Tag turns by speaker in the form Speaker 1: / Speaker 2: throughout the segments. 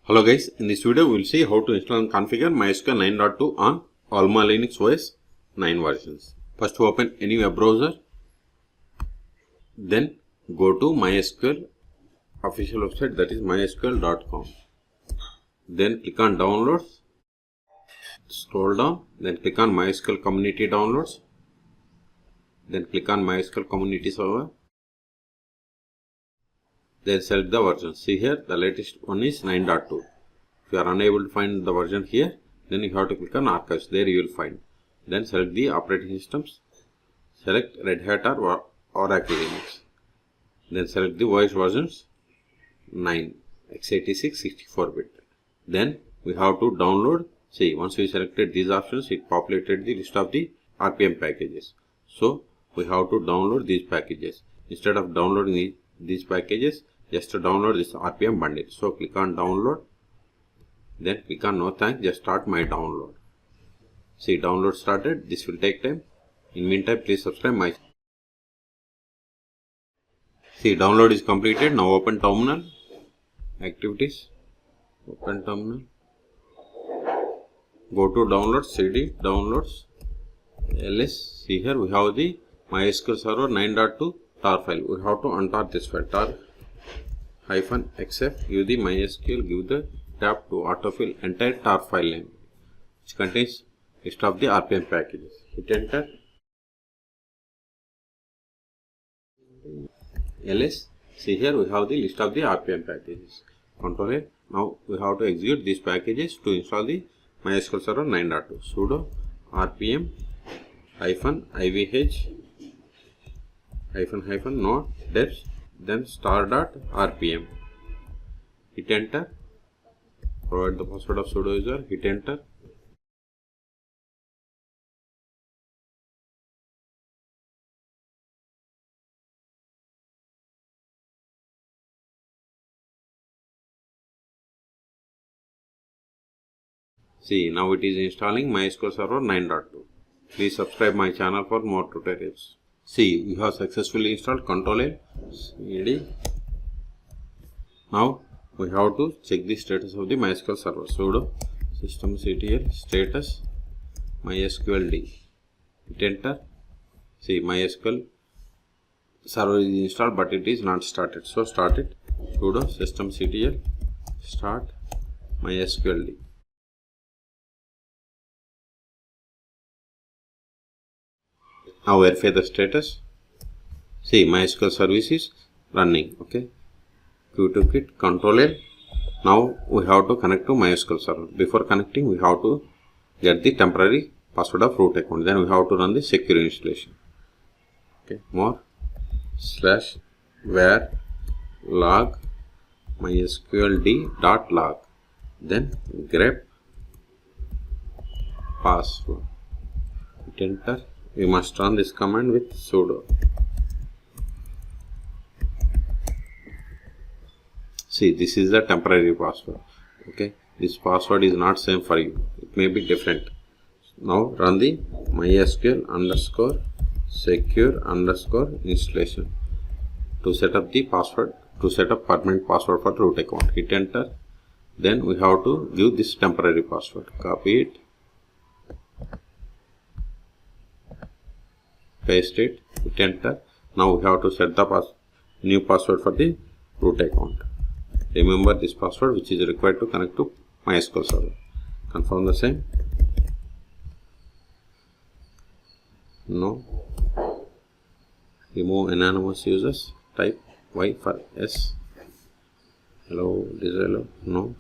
Speaker 1: Hello guys, in this video we will see how to install and configure MySQL 9.2 on AlmaLinux OS 9 versions. First open any web browser, then go to MySQL official website, that is mysql.com. Then click on downloads, scroll down, then click on MySQL community downloads, then click on MySQL community server. Then select the version. See here, the latest one is 9.2. If you are unable to find the version here, then you have to click on archives. There you will find. Then select the operating systems. Select Red Hat or Oracle Linux. Then select the OS versions 9, x86, 64-bit. Then we have to download. See, once we selected these options, it populated the list of the RPM packages. So we have to download these packages. Instead of downloading these packages, just to download this RPM bundle. So click on download, then click on no thanks, just start my download. See, download started. This will take time. In meantime, please subscribe my. See, download is completed. Now open terminal, activities, open terminal, go to downloads, cd, downloads, ls. See here we have the MySQL server 9.2 tar file. We have to untar this file, tar-xf, give the MySQL, give the tab to autofill entire tar file name, which contains list of the RPM packages. Hit enter. ls. See here we have the list of the RPM packages. Control A. Now we have to execute these packages to install the MySQL server 9.2. Sudo rpm -ivh -node deps, then star.rpm. Hit enter. Provide the password of sudo user. Hit enter. See, now it is installing MySQL server 9.2. Please subscribe my channel for more tutorials. See, we have successfully installed. Control A, cd. Now we have to check the status of the MySQL server. Sudo systemctl status mysqld. Hit enter. See, MySQL server is installed, but it is not started. So start it. Sudo systemctl start mysqld. Now verify the status. See, MySQL service is running. Okay. Q2kit, Control L. Now we have to connect to MySQL server. Before connecting, we have to get the temporary password of root account. Then we have to run the secure installation. Okay. More /var log mysqld.log. Then grep password. Hit enter. We must run this command with sudo. See, this is the temporary password. Okay, this password is not same for you. It may be different. Now run the mysql_secure_ installation to set up the password, to set up permanent password for root account. Hit enter. Then we have to give this temporary password. Copy it. Paste it, hit enter. Now we have to set the new password for the root account. Remember this password, which is required to connect to MySQL server. Confirm the same. No. Remove anonymous users. Type Y for S. Hello, this is hello. No.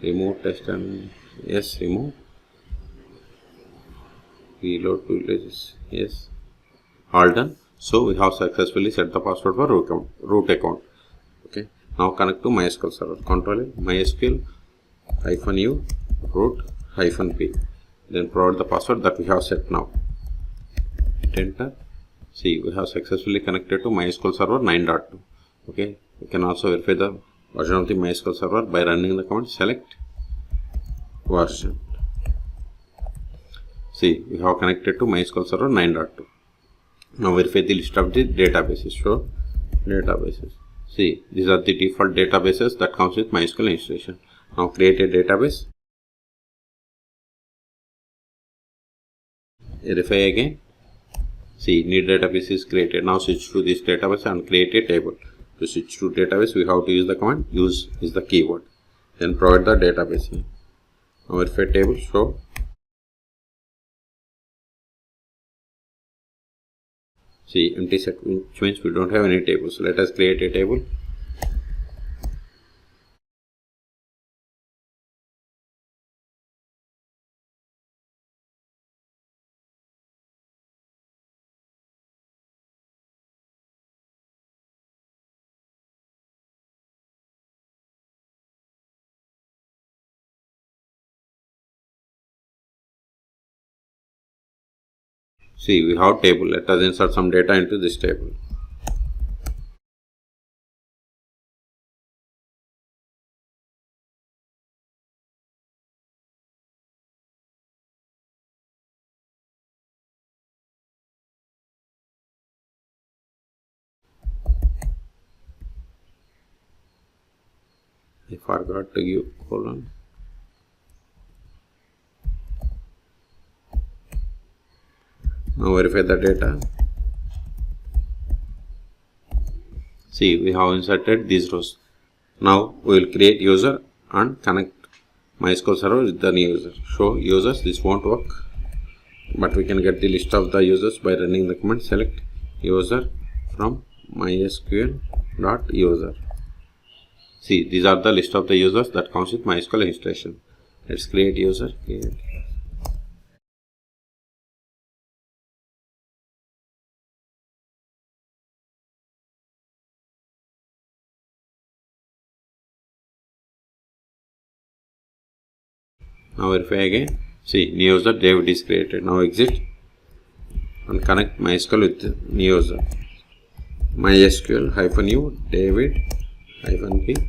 Speaker 1: Remove test and yes, remove. Reload to villages. Yes, all done. So we have successfully set the password for root account. Okay, now connect to MySQL server. Control A, MySQL -u root -p. Then provide the password that we have set now. Hit enter. See, we have successfully connected to MySQL server 9.2. Okay, you can also verify the version of the MySQL server by running the command select version. See, we have connected to MySQL server 9.2. Now verify the list of the databases. Show databases. See, these are the default databases that comes with MySQL installation. Now create a database. Verify again. See, new database is created. Now switch to this database and create a table. To switch to database, we have to use the command use is the keyword. Then provide the database. Now verify table show. See, empty set, which means we don't have any tables. Let us create a table. See, we have table. Let us insert some data into this table. I forgot to give colon. Now verify the data. See, we have inserted these rows. Now we will create user and connect MySQL server with the new user. Show users, this won't work, but we can get the list of the users by running the command select user from MySQL.user. See, these are the list of the users that comes with MySQL installation. Let's create user. Now verify again. See, new user David is created. Now exit and connect MySQL with new user. MySQL -u David -p.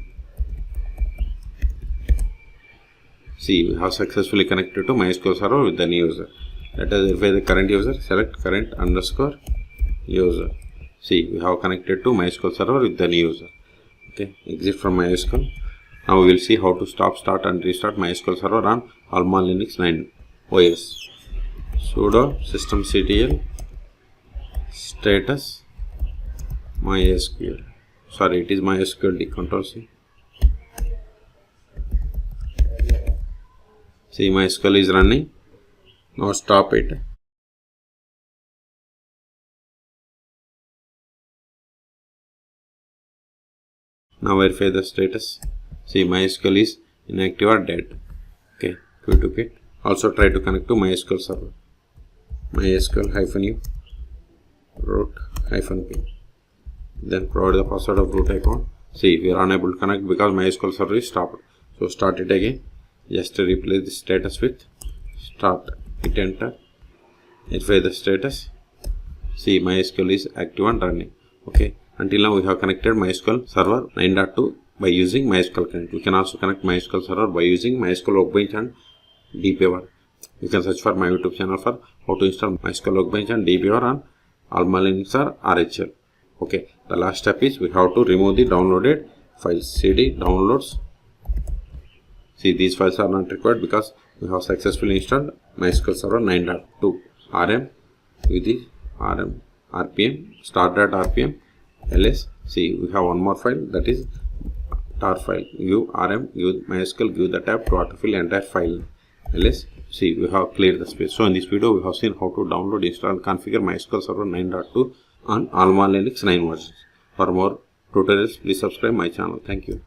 Speaker 1: See, we have successfully connected to MySQL server with the new user. Let us verify the current user. Select current underscore user. See, we have connected to MySQL server with the new user. Okay, exit from MySQL. Now we will see how to stop, start and restart MySQL server on AlmaLinux 9 OS. Sudo systemctl status MySQL. Sorry, it is MySQL Control C. See, MySQL is running. Now stop it. Now verify the status. See, MySQL is inactive or dead. Okay, quit. Also try to connect to MySQL server. MySQL -u root -p. Then provide the password of root account. See, we are unable to connect because MySQL server is stopped. So start it again. Just replace the status with start. Hit enter. Verify the status. See, MySQL is active and running. Okay. Until now we have connected MySQL server 9.2 by using MySQL Connect. We can also connect MySQL server by using MySQL Workbench and dpver. You can search for my YouTube channel for how to install MySQL Workbench and dpver on AlmaLinux or RHL. Okay, the last step is we have to remove the downloaded files. cd downloads. See, these files are not required because we have successfully installed MySQL server 9.2 rm with the rm rpm start.rpm ls. See, we have one more file, that is tar file. Give rm, give MySQL, give the tab to autofill entire file ls. See, we have cleared the space. So in this video we have seen how to download, install and configure MySQL server 9.2 on AlmaLinux 9 versions. For more tutorials, please subscribe my channel. Thank you.